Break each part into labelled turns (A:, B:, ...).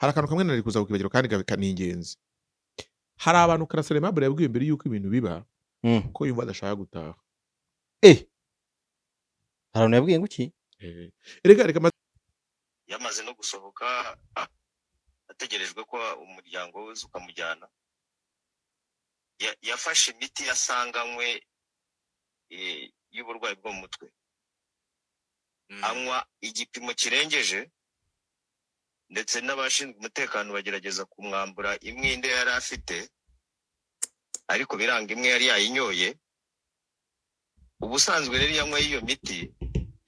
A: hari akantu kamwe nari kuza kukibagiro kandi kaningenzi. Hari abantu Karasira Aimable yabwiye mbere yuko ibintu biba ko yumva adashaka gutaha.
B: hari abantu yabwiye ngo iki
A: Reka
C: yamaze no gusohoka ategerejwe ko umuryango we ukamujyana. Yafashe imiti yasanganywe y'uburwayi bwo mu mutwe, anywa igipimo kirengeje, ndetse n'abashinzwe umutekano bagerageza kumwambura imwe inde yari afite, ariko biranga imwe yari yayinyoye. Ubusanzwe rero yanyweye iyo miti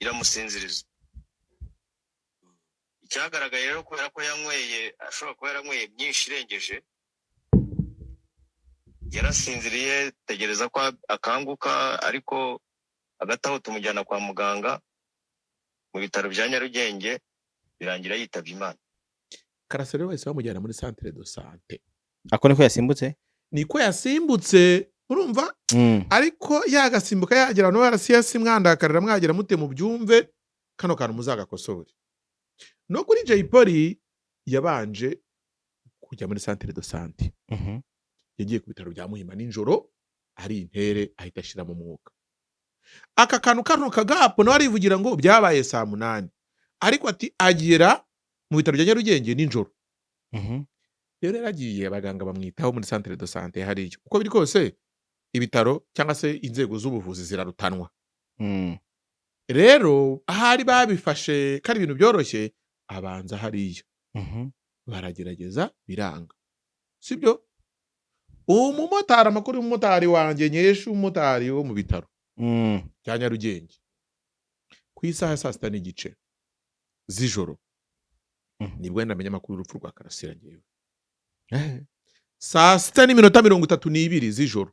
C: iramusinziriza. Icyagaragaye rero kubera ko yanyweye, ashobora kuba yaranyweye myinshi irengeje, yarasinziriye, tegereza ko akanguka, ariko hagati aho tumujyana kwa muganga mu bitaro bya Nyarugenge, birangira yitabye Imana.
A: Karasira rero bahise bamujyana muri centre de santé.
B: ako niko yasimbutse
A: Niko yasimbutse, urumva? Ariko yagasimbuka yagera no barasiyasi mwandakarira mwagera mute mu byumve, kano kantu muzagakosore. No kuri Jay Polly yabanje kujya muri centre de santé. Yagiye ku bitaro bya Muhima ninjoro, ari intere ahita ashira mu mwuka. Aka kantu kagapo no arivugira ngo byabaye saa 8, ariko ati agera mu bitaro bya Nyarugenge ninjoro. Rero yaragiye abaganga bamwitaho muri centre de santé hariyo. Uko biri kose ibitaro cyangwa se inzego z'ubuvuzi zirarutanwa. Rero ahari babifashe kari ibintu byoroshye, abanza hariyo. Baragerageza biranga. Sibyo? Umumotari, amakuru y'umumotari wanjye nyesha umumotari wo mu bitaro bya Nyarugenge ku isaha ya 6:30 z'ijoro nibwo ndamenya amakuru y'urupfu rwa Karasira ngewe. 6:32 z'ijoro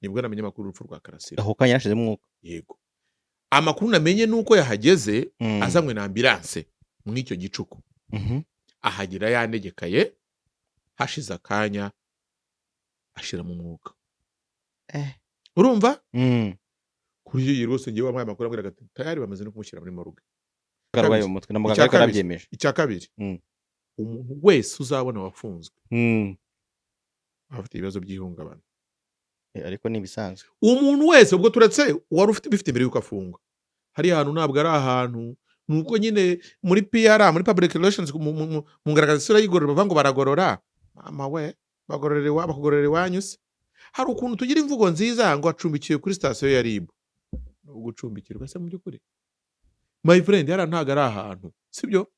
A: nibwo ndamenya amakuru y'urupfu rwa Karasira.
B: aho kanya yashize mwuka.
A: Yego. Amakuru namenye nuko yahageze azanywe na ambulance mw'icyo gicuku. Ahagera yanegekaye, hashize akanya ashira mu mwuka. Urumva? Kuri iyo rwose ngiye wamwaye amakuru ambwira ati tayari bamaze no kumushyira muri morgue.
B: Karwaye mu mutwe na muganga karabyemeje.
A: Icya kabiri. Umuntu wese uzabona wafunzwe afite ibibazo by'ihungabana.
B: Ariko ni bisanzwe.
A: Umuntu wese ubwo turetse wari ufite bifite mbere yuko afungwa. Hari ahantu ntabwo ari ahantu, nuko nyine muri PR, muri public relations mu ngaragaza isura y'igorora bavango baragorora. Mama we bakugororera wanyuse. Hari ukuntu tugira imvugo nziza ngo acumbikiye kuri station ya RIB. No gucumbikirwa se mu byukuri. My friend, yara ntago ari ahantu, sibyo?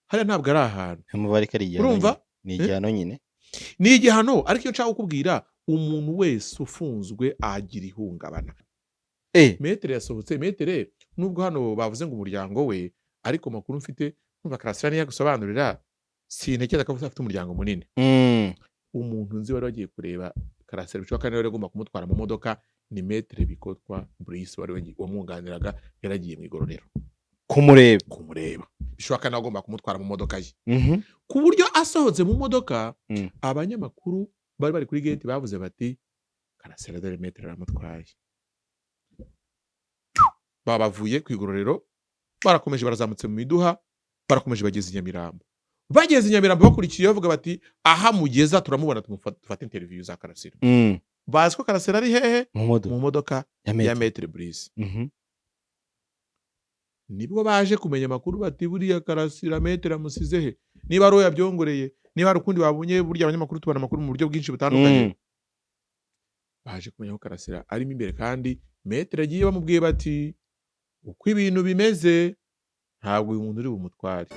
A: Hari ntabwo ari ahantu.
B: Amubari kariya.
A: Urumva?
B: Ni igihano nyine.
A: Ni igihano, ariko iyo nshaka kukubwira umuntu wese ufunzwe agira ihungabana. Metere yasohotse, metere nubwo hano bavuze ngo umuryango we, ariko makuru mfite numva Karasira niya gusobanurira, sintekeza ko afite umuryango munini. Umuntu nzi wari wagiye kureba Karasira bishoboka kandi wari agomba kumutwara mu modoka ni metere Bikotwa Brice wari wamwunganiraga, yaragiye mu igororero kumureba. Bishoboka kandi agomba kumutwara mu modoka ye. Ku buryo asohotse mu modoka, abanyamakuru bari kuri gate bavuze bati Karasira dore metere aramutwaye. Babavuye ku igororero, barakomeje barazamutse mu Miduha, barakomeje bageze Nyamirambo. Bageze Nyamirambo bakurikiye bavuga bati aha mugeza turamubona tumufata interview za Karasira. Bazi ko Karasira ari hehe? Mu modoka ya Maître Brice. Nibwo baje kumenya amakuru bati buriya Karasira Maître amusize he? Niba aro yabyongoreye, niba ari ukundi babunye burya abanyamakuru tubana amakuru mu buryo bwinshi butandukanye. Baje kumenya ko Karasira arimo imbere kandi Maître agiye bamubwiye bati uko ibintu bimeze ntabwo uyu muntu uri bumutware.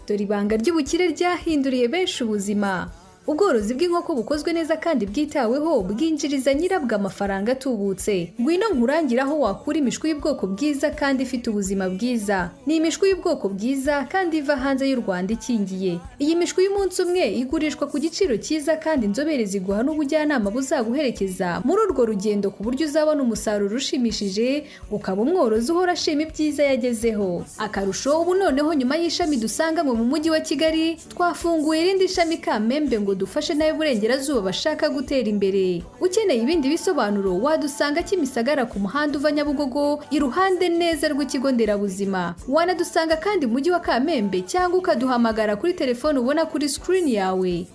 D: Dore ibanga ry'ubukire ryahinduriye benshi ubuzima. Ubworozi bw'inkoko bukozwe neza kandi bwitaweho bwinjiriza nyirabwo amafaranga atubutse. Ngwino nkurangira aho wakura imishwi y'ubwoko bwiza kandi ifite ubuzima bwiza. Ni imishwi y'ubwoko bwiza kandi iva hanze y'u Rwanda ikingiye. Iyi mishwi y'umunsi umwe igurishwa ku giciro cyiza kandi inzobere ziguha n'ubujyanama buzaguherekeza muri urwo rugendo ku buryo uzabona umusaruro ushimishije, ukaba umworozi uhora ashima ibyiza yagezeho. Akarusho ubu noneho nyuma y'ishami dusanga mu mujyi wa Kigali, twafunguye irindi shami Kamembe ngo ngo dufashe n'ab'iburengerazuba bashaka gutera imbere. Ukeneye ibindi bisobanuro wadusanga Kimisagara ku muhanda uva Nyabugogo iruhande neza rw'ikigo nderabuzima. Wanadusanga kandi mu mujyi wa Kamembe cyangwa ukaduhamagara kuri telefone ubona kuri screen yawe.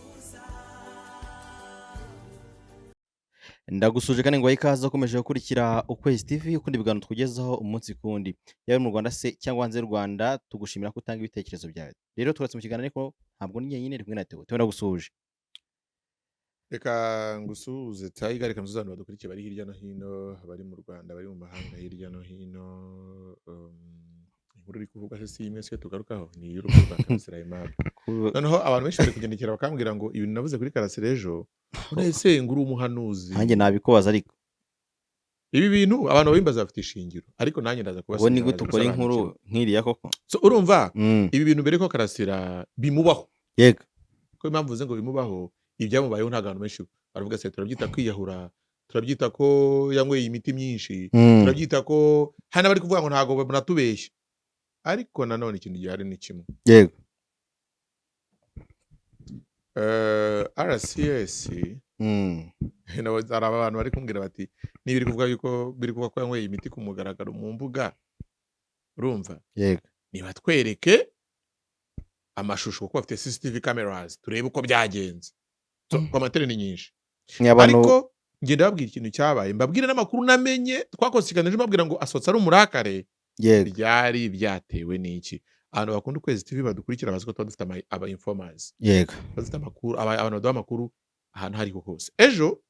B: Ndagusuje kandi ngo ikaze ukomeje gukurikira Ukwezi TV ukundi biganiro tukugezaho umunsi kundi. Yawe mu Rwanda se cyangwa hanze y'u Rwanda tugushimira ko utanga ibitekerezo byawe. Rero turatse mu kiganiro ariko ntabwo ni nyine rimwe na Theo. Theo ndagusuje.
A: Reka ngusuhuze Tiger, reka nzuzanira badukurikiye bari hirya no hino, bari mu Rwanda, bari mu mahanga hirya no hino. Inkuru iri kuvuga se si imwe se tugarukaho ni y'urupfu rwa Karasira Aimable. Noneho abantu benshi bari kugendekera bakambwira ngo ibintu navuze kuri Karasira ejo nese nguru umuhanuzi.
B: Nanjye nabikubaza ariko.
A: Ibi bintu abantu bimbaza bafite ishingiro ariko nanjye ndaza
B: Ubu ni
A: kubasubiza.
B: gute ukora inkuru nkiriya koko?
A: So urumva ibi bintu mbere ko Karasira bimubaho.
B: Yego.
A: Ko impamvu uvuze ngo bimubaho ibyamubayeho nta gantu menshi baravuga se turabyita kwiyahura, turabyita ko yanyweye imiti myinshi, turabyita ko hana bari kuvuga ngo ntago banatubeshya. Ariko nanone ikintu gihari ni kimwe.
B: Yego.
A: RCS nabo ari abantu bari kumbwira bati nibiri kuvuga yuko biri kuvuga ko yanyweye imiti ku mugaragaro mu mbuga. Urumva?
B: Yego.
A: Nibatwereke amashusho kuko bafite CCTV cameras turebe uko byagenze. So komantere ni nyinshi. Ariko ngenda babwira ikintu cyabaye, mbabwire n'amakuru namenye twakonsikanije mbabwira ngo asotsa ari umurakare.
B: Yego.
A: Byari byatewe n'iki? Abantu bakunda Ukwezi TV badukurikira bazi ko tuba dufite aba informers.
B: Yego.
A: Bazita amakuru abantu baduha amakuru ahantu hariho hose. Ejo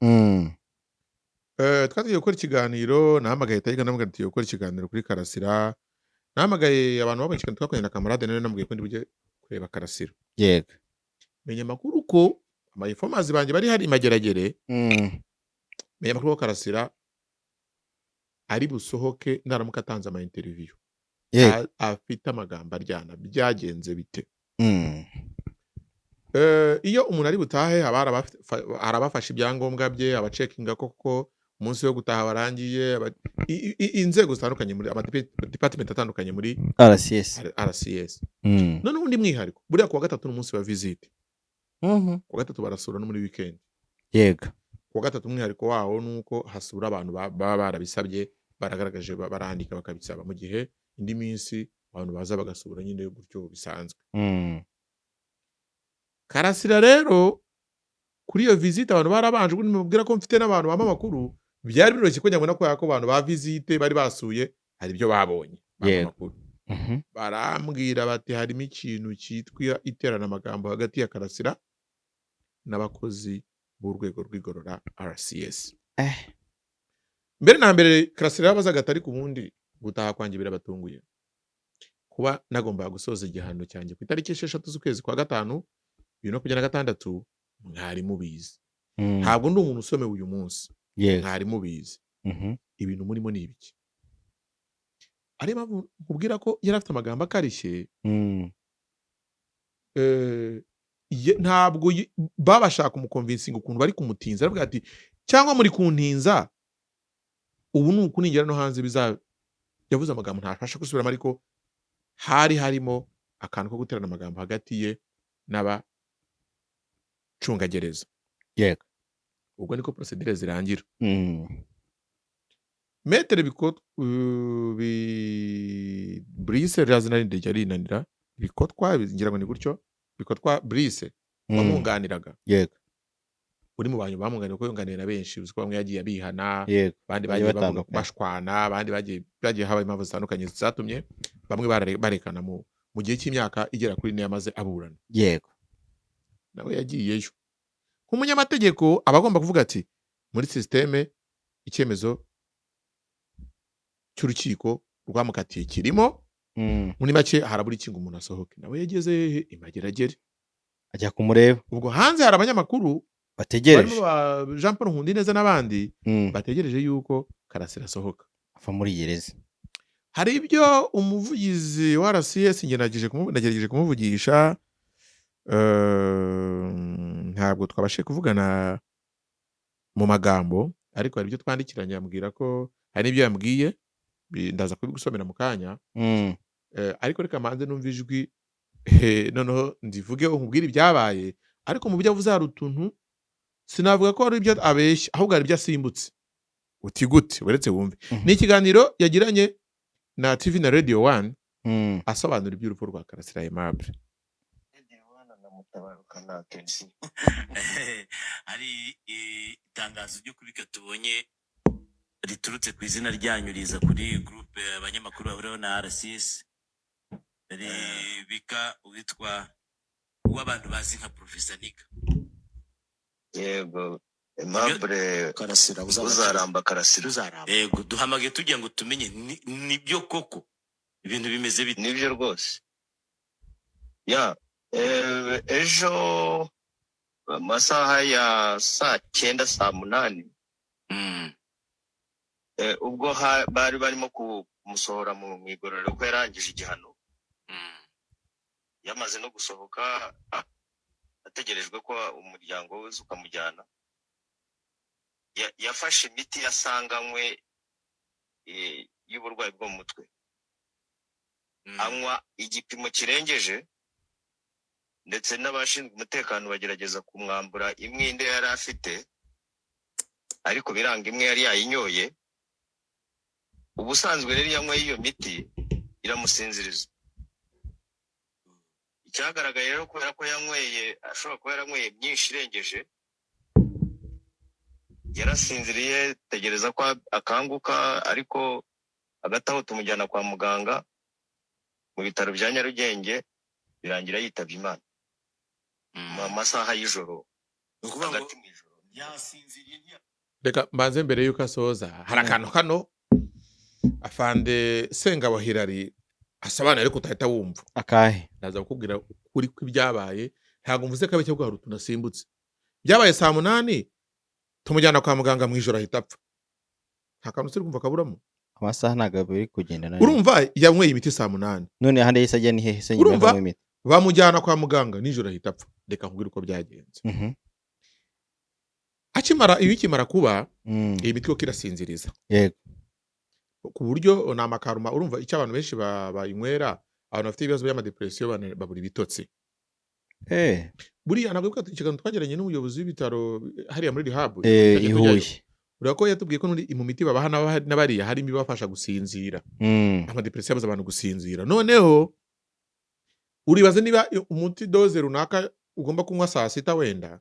A: twatugiye gukora ikiganiro, nahamagaye Tiger namubwira tugiye gukora ikiganiro kuri Karasira. Nahamagaye abantu babonye ikiganiro twakoranye na kamarade none namubwiye ko ndi bujye kureba Karasira.
B: Yego.
A: Menya amakuru ko ama informers banje bari hari imageragere. Menya amakuru ko Karasira ari busohoke ndaramuka atanze ama interview. Afite amagambo aryana byagenze bite. Iyo umuntu ari butahe arabafasha ibyangombwa bye, abacekinga koko umunsi wo gutaha barangiye, inzego zitandukanye muri department atandukanye muri RCS. None undi mwihariko buriya kuwa gatatu n'umunsi wa visit. Kuwa gatatu barasura no muri weekend.
B: Yego.
A: Kuwa gatatu umwihariko wawo nuko hasura abantu baba barabisabye, baragaragaje barandika bakabisaba, mu gihe indi minsi abantu baza bagasura nyine gutyo bisanzwe. Karasira rero kuri iyo visit abantu barabanje mubwira ko mfite n'abantu bama makuru, byari biroroshye ko nyabona ko abantu ba visit bari basuye hari ibyo babonye makuru. Barambwira bati harimo ikintu cyitwa iterana amagambo hagati ya Karasira n'abakozi b'urwego rw'igorora RCS. Mbere na mbere Karasira yabazaga atari ku bundi gutaha kwanjye birabatunguye. Kuba nagomba gusoza igihano cyanjye ku itariki 6 z'ukwezi kwa gatanu 2026 mwari mubizi. Ntabwo ndi umuntu usomewe uyu munsi. Mwari mubizi. Ibintu murimo ni ibiki? Ari mpamvu kubwira ko yari afite amagambo akarishye. Ntabwo babashaka kumukonvinsinga ukuntu bari kumutinza, aravuga ati cyangwa muri kuntinza ubu nuko ningera no hanze yavuze amagambo ntafasha gusubiramo, ariko hari harimo akantu ko guterana amagambo hagati ye n'aba cungagereza.
B: Yego.
A: Ubwo niko procedure zirangira. Metere bikot Brice razina ndijya rinanira bikotwa ngira ngo ni gutyo bikotwa Brice wamwunganiraga.
B: Yego.
A: Uri mu banyu bamunganira ko yunganira benshi, uziko bamwe yagiye abihana, bandi
B: Bagiye
A: bagiye bashwana, bandi bagiye haba impamvu zitandukanye zatumye bamwe barekana mu gihe cy'imyaka igera kuri 4 yamaze aburana.
B: Yego.
A: Nawe yagiyeyo nk'umunyamategeko abagomba kuvuga ati muri systeme icyemezo cy'urukiko rwamukatiye kirimo, muri make harabura ikingo umuntu asohoke. Nawe yageze imageragere
B: ajya kumureba.
A: Ubwo hanze hari abanyamakuru
B: bategereje,
A: Jean Paul Nkundineza n'abandi bategereje yuko Karasira asohoka
B: ava muri gereza.
A: Hari ibyo umuvugizi wa RCS nagerageje kumuvugisha, ntabwo twabashe kuvugana mu magambo, ariko hari ibyo twandikiranye ambwira ko hari n'ibyo yambwiye ndaza kubigusomera mu kanya. Ariko reka manze numva ijwi noneho ndivuge nkubwire ibyabaye, ariko mu byo avuze hari utuntu sinavuga ko ari ibyo abeshya ahubwo hari ibyo asimbutse uti gute uretse wumve ni ikiganiro yagiranye na TV na Radio 1 asobanura iby'urupfu rwa Karasira Aimable.
E: Hari itangazo ryo kubika tubonye riturutse ku izina ryanyu riza kuri groupe abanyamakuru bahuriyeho na RCS ribika witwa uw'abantu bazi nka Professor Nika.
C: Yego Aimable Karasira uzaramba Karasira.
E: Yego duhamage tugiye ngo tumenye nibyo koko ibintu bimeze bite.
C: Nibyo rwose ya ejo amasaha ya saa 9 saa 8 ubwo bari barimo kumusohora mu igororero ko yarangije igihano yamaze no gusohoka ategerejwe ko umuryango we ukamujyana yafashe imiti yasanganywe y'uburwayi bwo mu mutwe anywa igipimo kirengeje ndetse n'abashinzwe umutekano bagerageza kumwambura imwinde yari afite ariko biranga imwe yari yayinyoye ubusanzwe rero yanyweye iyo miti iramusinziriza icyagaragaye rero kubera ko yanyweye ashobora kuba yaranyweye myinshi irengeje yarasinziriye tegereza ko akanguka ariko hagati aho tumujyana kwa muganga mu bitaro bya Nyarugenge birangira yitabye Imana mu masaha y'ijoro hagati mu ijoro
E: yasinziriye.
A: Reka mbanze mbere yuko asoza hari akantu kano afande Sengabo Hilary asobanura ariko utahita wumva
B: akahe
A: ndaza kukubwira ukuri kw'ibyabaye ntago mvuze kabeke bwa rutu nasimbutse byabaye saa 8 tumujyana kwa muganga mu ijoro ahita apfa nta kantu siri kumva kaburamo
B: amasaha ntago biri kugenda nayo
A: urumva yanyweye imiti saa 8
B: none hande yise ajya ni hehe se nyuma yo imiti
A: bamujyana kwa muganga nijoro ahita apfa reka nkubwire uko byagenze ikimara kuba iyi miti ko kirasinziriza
B: yego
A: ku buryo na makaruma urumva icyo abantu benshi bayinywera abantu bafite ibibazo by'amadepression babura ibitotsi buriya ntabwo bwa ikiganiro twageranye n'umuyobozi w'ibitaro hariya muri rehab
B: ihuye
A: urako yatubwiye ko mu miti babaha n'abariya harimo ibafasha gusinzira amadepression abaza abantu gusinzira noneho uribaze niba umuti doze runaka ugomba kunywa saa 6 wenda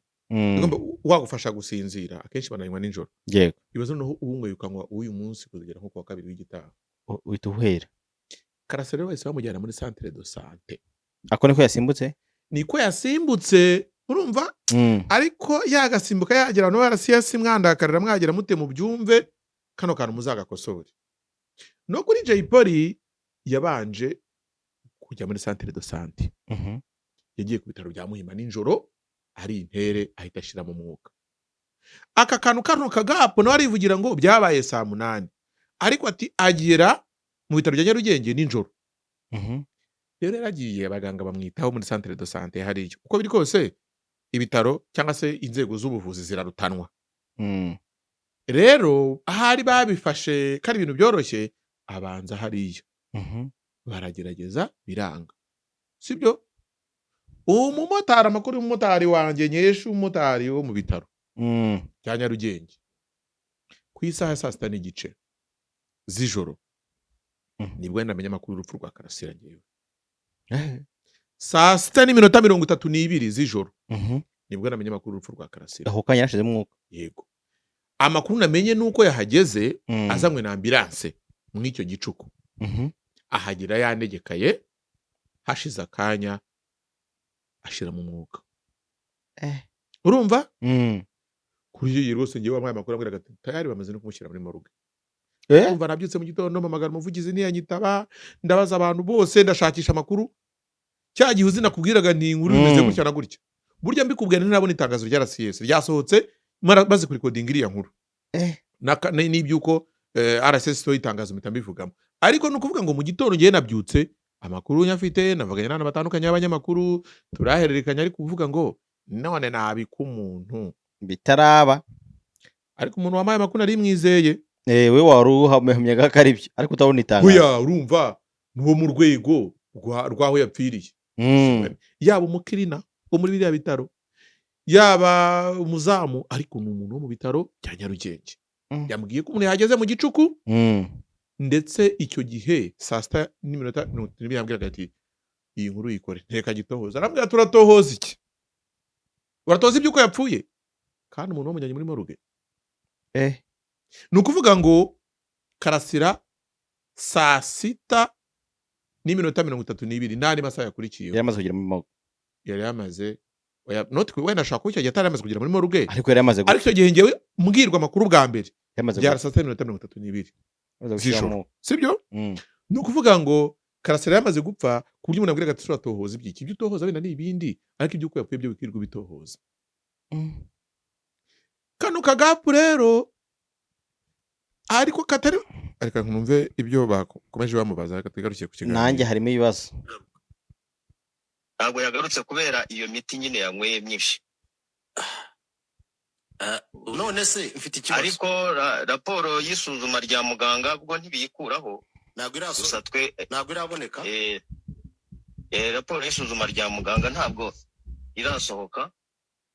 A: wagufasha gusinzira akenshi bananywa nijoro
B: yego
A: ibibazo noneho ubunwe yukanywa uyu munsi kugera nko kwa kabiri w'igitaha
B: uhera
A: Karasira wese bamujyana muri centre de santé
B: ako niko yasimbutse
A: urumva ariko yagasimbuka yagira no RCS mwandakarira mwagira mute mu byumve kano kantu muzagakosore no kuri Jay Polly yabanje kujya muri centre de santé yagiye ku bitaro bya Muhima ninjoro ari intere ahita ashira mu mwuka aka kantu kagapo no arivugira ngo byabaye saa 8 ariko ati agera mu bitaro bya Nyarugenge ninjoro rero yaragiye abaganga bamwitaho muri centre de santé hariyo uko biri kose ibitaro cyangwa se inzego z'ubuvuzi zirarutanwa rero ahari babifashe kari ibintu byoroshye abanza hariyo baragerageza biranga sibyo umumotari amakuru y'umumotari wanjye nyesha umumotari wo mu bitaro bya Nyarugenge ku isaha ya saa 6:30 z'ijoro nibwo ndamenya amakuru y'urupfu rwa Karasira ngewe saa 6:32 z'ijoro nibwo ndamenya amakuru y'urupfu rwa Karasira
B: aho kanya yashize mwuka
A: yego amakuru namenye nuko yahageze azanywe na ambulance mu icyo gicuku ahagera yanegekaye hashize akanya ashira mu mwuka urumva kuri iyo rwose ngiye wamwaye amakuru ambwira ati tayari bamaze no kumushyira muri morgue urumva nabyutse mu gitondo mpamagara umuvugizi ntiyanyitaba ndabaza abantu bose ndashakisha amakuru cya gihe uzina kubwiraga ni inkuru bimeze gutya na gutya burya mbikubwiye ntabona itangazo rya RCS ryasohotse maze kuri coding iriya nkuru n'ibyuko RCS to itangazo mitambivugamo ariko no kuvuga ngo mu gitondo ngiye nabyutse amakuru nyafite navuganye n'abantu batandukanye y'abanyamakuru turahererekanya ariko kuvuga ngo none nabika umuntu
B: bitaraba
A: ariko umuntu wamaye amakuru ari mwizeye
B: we waruhamyaga karibyo ariko utabona itangazo
A: buya urumva nuwo mu rwego rwaho yapfiriye yaba umukirina wo muri biriya bitaro yaba umuzamu ariko ni umuntu wo mu bitaro bya Nyarugenge yambwiye ko umuntu yageze mu gicuku ndetse icyo gihe saa sita n'iminota 20 yambwiraga ati iyi nkuru yikore nteka gitohoza arambwira turatohoza iki uratoza ibyuko yapfuye kandi umuntu wamujyanye muri moruge ni ukuvuga ngo Karasira saa sita n'iminota 32 n'andi masaha yakurikiyeho
B: yamaze kugera muri moruge
A: yari yamaze wenda ashaka ko icyo gihe atari yamaze kugera muri moruge
B: ariko yari yamaze
A: ariko icyo gihe ngewe mbwirwa amakuru bwa mbere
B: yamaze
A: byara saa sita n'iminota 32 z'ijoro sibyo ni ukuvuga ngo Karasira yamaze gupfa ku buryo umuntu abwira ati turatohoza ibyiki ibyo utohoza wenda ni ibindi ariko iby'uko yapfuye byo bikirirwa bitohoza kano kagapu rero ariko katari ariko nkumve ibyo bakomeje bamubaza katigarukiye ku kiganiro
B: nanjye harimo ibibazo
C: ntabwo yagarutse kubera iyo miti nyine yanyweye myinshi
E: none se mfite ikibazo
C: ariko raporo y'isuzuma rya muganga bwo ntibiyikuraho
E: ntabwo iraboneka
C: raporo y'isuzuma rya muganga ntabwo irasohoka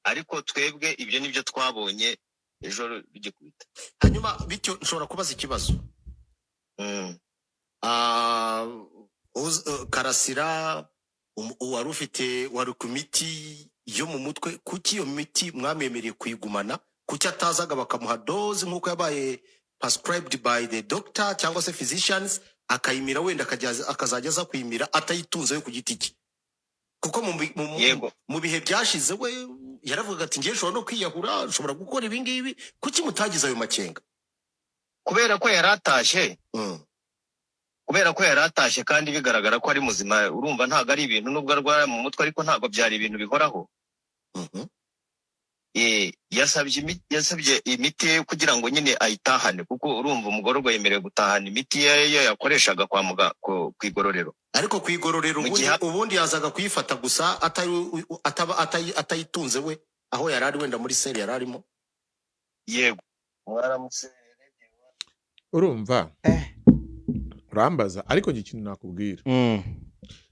C: ariko twebwe ibyo nibyo twabonye ejo bigikubita
E: hanyuma bityo nshobora kubaza ikibazo Karasira wari ku miti yo mu mutwe kuki iyo miti mwamwemereye kuyigumana kuki atazaga bakamuha doze nk'uko yabaye prescribed by the doctor cyangwa se physicians akayimira wenda akazajya aza kuyimira atayitunze we ku giti cye kuko mu bihe byashize we yaravuga ati ngiye nshobora no kwiyahura nshobora gukora ibi ngibi kuki mutagize ayo makenga
C: kubera ko yaratashye kandi bigaragara ko ari muzima urumva ntago ari ibintu nubwo arwara mu mutwe ariko ntago byari ibintu bihoraho yasabye imiti kugira ngo nyine ayitahane kuko urumva umugororwa yemerewe gutahana imiti ye yakoreshaga ku igororero
E: ariko ku igororero ubundi yazaga kuyifata gusa atayitunze we aho yari ari wenda muri seri yari arimo
C: yego mwaramutse
A: urumva urambaza ariko njye ikintu nakubwira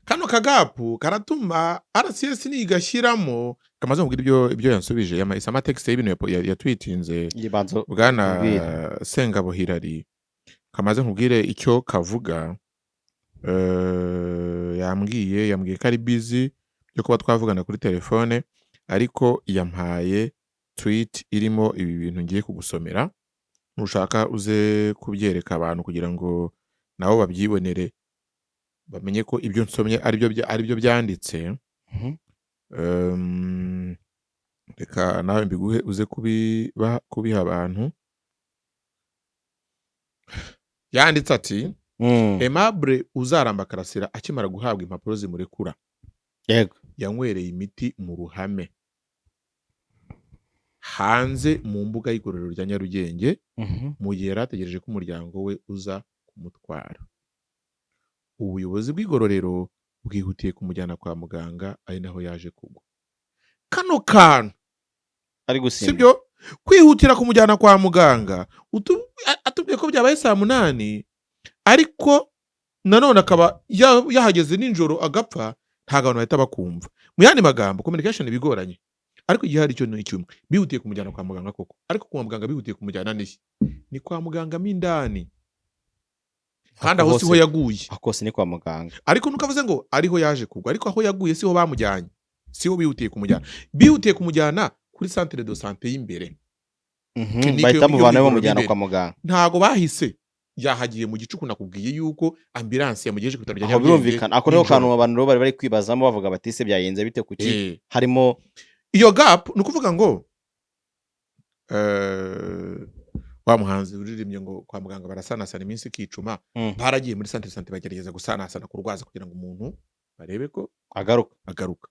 A: kano kagapu karatuma RCS nigashyiramo kamaze kubwira ibyo yansubije yama text y'ibintu yatwitinze bwana Sengabo Hilary kamaze kubwire icyo kavuga yambwiye ko ari busy byo kuba twavugana kuri telefone ariko yampaye tweet irimo ibi bintu ngiye kugusomera nushaka uze kubyereka abantu kugira ngo nabo babyibonere bamenye ko ibyo nsomye ari byo byanditse reka nawe mbiguhe uze kubiha abantu yanditse ati Aimable Uzaramba Karasira akimara guhabwa impapuro zimurekura
B: yego
A: yanywereye imiti mu ruhame hanze mu mbuga y'igororero rya Nyarugenge mu gihe yarategereje ko umuryango we uza kumutwara ubuyobozi bw'igororero bwihutiye kumujyana kwa muganga ari naho yaje kugwa kano kantu
B: ari gusimba
A: sibyo kwihutira kumujyana kwa muganga atubwiye ko byabaye saa 8 ariko nanone akaba yahageze ninjoro agapfa ntago abantu bahita bakumva mu yandi magambo communication bigoranye ariko igihe hari cyo n'icyumwe bihutiye kumujyana kwa muganga koko ariko kwa muganga bihutiye kumujyana ni kwa muganga mindani kandi aho siho yaguye
B: akose ni kwa muganga
A: ariko nukavuze ngo ariho yaje kugwa ariko aho yaguye siho bamujyanye siho bihutiye kumujyana kuri centre de santé y'imbere
B: bahita muvana bamujyana kwa muganga
A: ntago bahise yahagiye mu gicuku nakubwiye yuko ambulance yamugejeje ku bitaro bya
B: Nyarugenge birumvikana ako niho kantu abantu bari kwibazamo bavuga bati se byayenze bite kuki harimo
A: iyo gap nukuvuga ngo wa muhanzi uririmye ngo kwa muganga barasanasana iminsi kicuma baragiye muri centre santé bagerageza gusanasana kurwaza kugira ngo umuntu barebe ko agaruka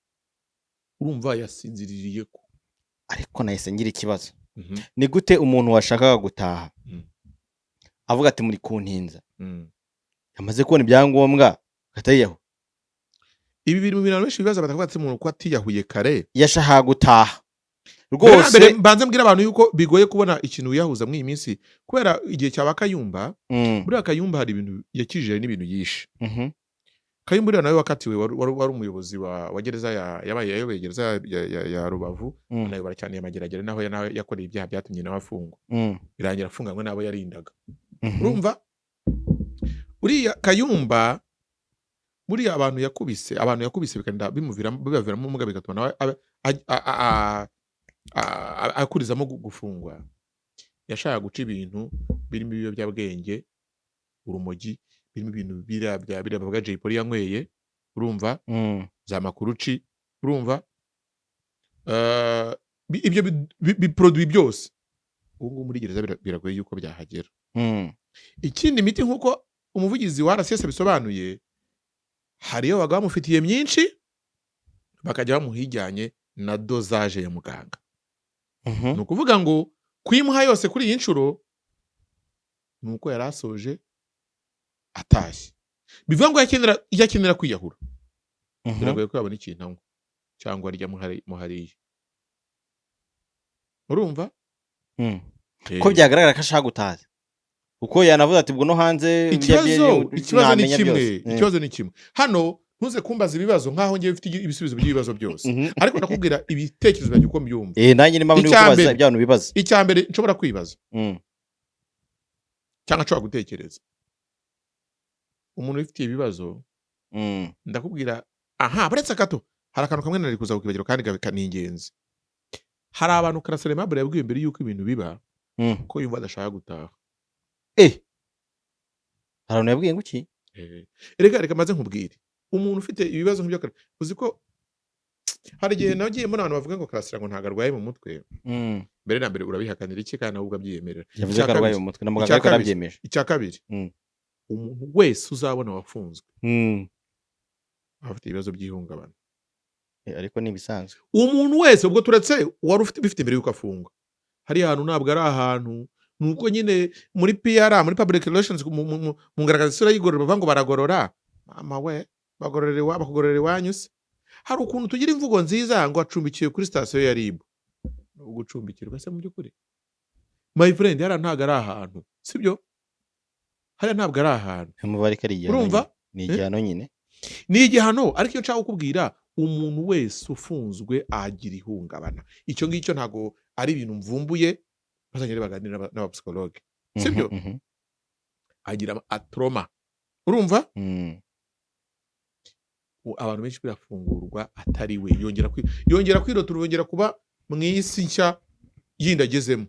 A: urumva yasinziririye ko
B: ariko nahise ngira ikibazo ni gute umuntu washakaga gutaha avuga ati muri kuntinza yamaze kubona ibyangombwa gatayeho
A: ibi biri mu bintu benshi bibaza batavuga ati umuntu ko atiyahuye kare
B: yashaka gutaha rwose
A: mbanze mbwira abantu yuko bigoye kubona ikintu yahuza muri iyi minsi kubera igihe cyaba Kayumba muri Kayumba hari ibintu yakijije n'ibintu yishe Kayumba uriya nawe wakatiwe wari umuyobozi wa gereza yabaye yayoboye gereza ya Rubavu anayobora cyane ya Mageragere naho yakoreye ibyaha byatumye nawe afungwa birangira afunganywe n'abo yarindaga. Urumva uriya Kayumba buriya abantu yakubise bikanda bibaviramo umuga bigatuma nawe akurizamo gufungwa. Yashaka guca ibintu birimo ibiyobyabwenge, urumogi, birimo ibintu biriya bavuga Jay Polly yanyweye, urumva za makuruci, urumva ibyo biproduit byose ubu muri gereza biragoye yuko byahagera. Ikindi miti nkuko umuvugizi wa RCS bisobanuye, hariyo baga bamufitiye myinshi bakajya bamuhijyanye na dosage ya muganga. Ni ukuvuga ngo kwimuha yose kuri iyi nshuro nuko yarasoje atashye. Bivuga ngo yakenera kwiyahura. Biragoye ko yabona ikintu anywa cyangwa arya muhariye. Urumva?
B: Ko byagaragara ko ashaka gutaza. Uko yanavuze ati bwo no hanze
A: ikibazo ni kimwe. Hano ntuze kumbaza ibibazo nkaho ngiye mfite ibisubizo by'ibibazo byose. Ariko nakubwira ibitekerezo byanjye uko mbyumva.
B: Nanjye nimba muri kubaza ibyantu bibaza.
A: Icyambere nshobora kwibaza. Cyangwa nshobora gutekereza. Umuntu ufite ibibazo ndakubwira baretse gato hari akantu kamwe nari kuza kukibagiro kandi kaningenzi. Hari abantu Karasira Aimable yabwiye mbere yuko ibintu biba ko yumva adashaka gutaha.
B: Harano yabwiye ngo iki?
A: Reka maze nkubwire. Umuntu ufite ibibazo nk'ibyo uzi ko hari igihe nagiye muri abantu bavuga ngo Karasira ngo ntago arwaye mu mutwe. Mbere na mbere urabihakanira iki kandi ahubwo abyiyemerera.
B: Yavuze ko arwaye mu mutwe na muganga yarabyemeje.
A: Icya kabiri. Umuntu wese uzabona wafunzwe afite ibibazo by'ihungabana.
B: Ariko ni bisanzwe.
A: Umuntu wese ubwo turetse wari ufite bifite mbere yuko afungwa. Hari ahantu ntabwo ari ahantu nuko nyine muri PR muri public relations mu ngaragaza isura y'igorora bavuga ngo baragorora. Mama we bakugororera wanyuse. Hari ukuntu tugira imvugo nziza ngo acumbikiye kuri station ya RIB. Ugucumbikirwa se mu byukuri. My friend yara ntago ari ahantu. Sibyo? Hari ntabwo ari ahantu.
B: Umubare kari igihano.
A: Urumva?
B: Ni igihano nyine.
A: Ni igihano ariko iyo nshaka kukubwira umuntu wese ufunzwe agira ihungabana. Icyo ngicyo ntago ari ibintu mvumbuye bazanye baganira n'abapsikologe. Sibyo? Agira trauma. Urumva? Abantu benshi birafungurwa atari we yongera kwirotura yongera kuba mwisi nshya yindagezemo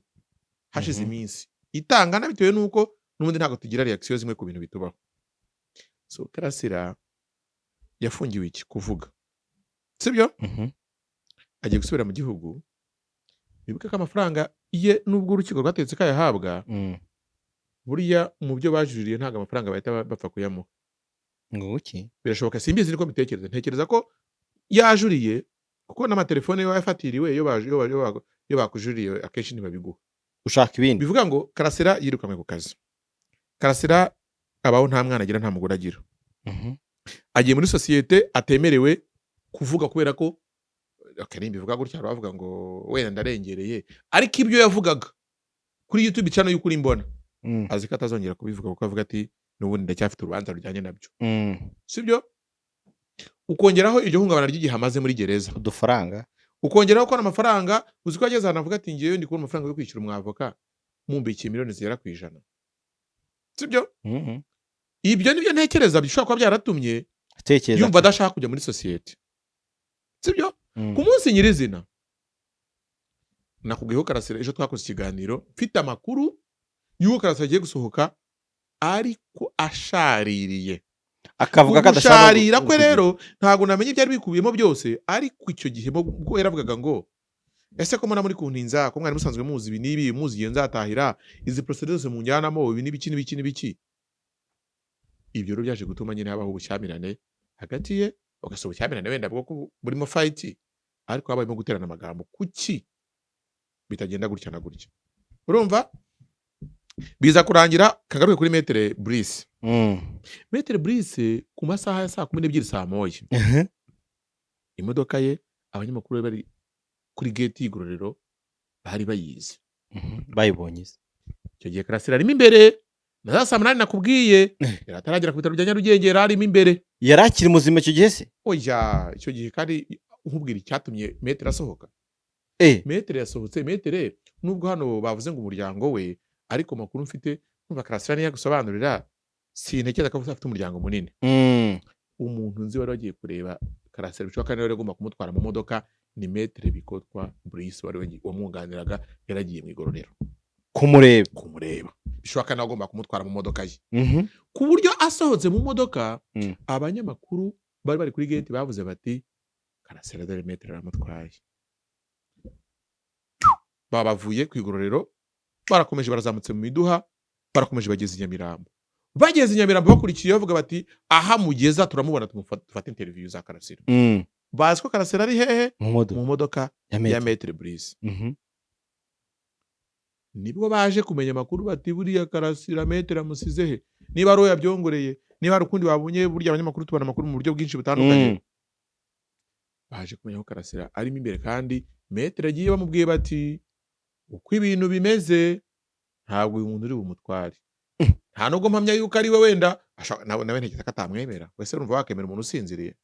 A: hashize iminsi itangana bitewe nuko n'ubundi ntago tugira reaction zimwe ku bintu bitubaho. So Karasira yafungiwe iki kuvuga. Sibyo? Agiye gusubira mu gihugu. Bibuka ko amafaranga ye nubwo urukiko rwatetse kayahabwa. Buriya mu byo bajuririye ntago amafaranga bahita bapfa kuyamuha.
B: Ngo uki?
A: Birashoboka simbizi niko bitekereza. Ntekereza ko yajuriye kuko n'amatelefone yo yafatiriwe yo bakujuriye akenshi ntibabiguha.
B: Ushaka ibindi.
A: Bivuga ngo Karasira yirukanwe ku kazi. Karasira abaho nta mwana agira nta mugore agira. Agiye muri societe atemerewe kuvuga kubera ko akarimbi bivuga gutya bavuga ngo wenda ndarengereye ariko ibyo yavugaga kuri YouTube channel y'ukuri mbona azi ko atazongera kubivuga kuko avuga ati n'ubundi ndacyafite urubanza rujyanye nabyo. Sibyo? Ukongeraho iryo hungabana ry'igihe amaze muri gereza.
B: Udufaranga.
A: Ukongeraho ko amafaranga uzi ko ageze ahantu avuga ati ngiye ndi kubona amafaranga yo kwishyura umwavoka mumbikiye miliyoni zigera ku 100. Sibyo? Ibyo nibyo ntekereza bishobora kuba byaratumye yumva adashaka kujya muri societe. Sibyo? Ku munsi nyirizina nakubwiyeho Karasira ejo twakoze ikiganiro mfite amakuru y'uko Karasira agiye gusohoka ariko ashaririye.
B: Akavuga ko
A: adasharira kwe rero ntago namenye byari bikubiyemo byose ariko icyo gihe bwo yaravugaga ngo ese ko mona muri kuntinza ko mwari musanzwe muzi ibi nibi muzi iyo nzatahira izi procedures mu njyanamo ibi n'ibiki. Ibyo rero byaje gutuma nyine habaho ubushamirane hagati ye ugasoba ubushamirane wenda bwo burimo fight ariko habayemo guterana amagambo kuki bitagenda gutya na gutya. Urumva? Biza kurangira kagaruke kuri Maître Brice. Maître Brice ku masaha ya saa 12 saa moya. Imodoka ye abanyamakuru bari kuri gate y'igororero bari bayizi.
B: Bayibonye.
A: Icyo gihe Karasira arimo imbere na za saa munani nakubwiye yari ataragera ku bitaro bya Nyarugenge, yari arimo imbere.
B: yari akiri muzima icyo gihe se?
A: Oya, icyo gihe kandi nkubwira icyatumye Maître asohoka. Maître yasohotse, Maître nubwo hano bavuze ngo umuryango we, ariko makuru mfite numva Karasira niyo gusobanurira, sintekereza ko afite umuryango munini. Umuntu nzi wari wagiye kureba Karasira bishoboka kandi wari agomba kumutwara mu modoka ni Maître Bikotwa Brice wari wamwunganiraga, yaragiye mu igororero kumureba. Bishoboka nawe agomba kumutwara mu modoka ye. Ku buryo asohotse mu modoka, abanyamakuru bari bari kuri gate bavuze bati Karasira dore Maître aramutwaye. Babavuye ku igororero, barakomeje barazamutse mu Miduha, barakomeje bageze i Nyamirambo. Bageze i Nyamirambo bakurikiye bavuga bati aha mugeza turamubona, tumufata interview za Karasira. Bazi ko Karasira ari hehe? Mu modoka ya Maître Brice. Nibwo baje kumenya amakuru bati buriya Karasira Maître amusize he? Niba ari yabyongoreye, niba ari ukundi babunye, burya abanyamakuru tubana amakuru mu buryo bwinshi butandukanye. Baje kumenya ko Karasira arimo imbere, kandi Maître agiye bamubwiye bati uko ibintu bimeze ntabwo uyu muntu uri bumutware. Nta nubwo mpamya yuko ari we, wenda nawe ntekereza ko atamwemera. Wese urumva wakemera umuntu usinziriye?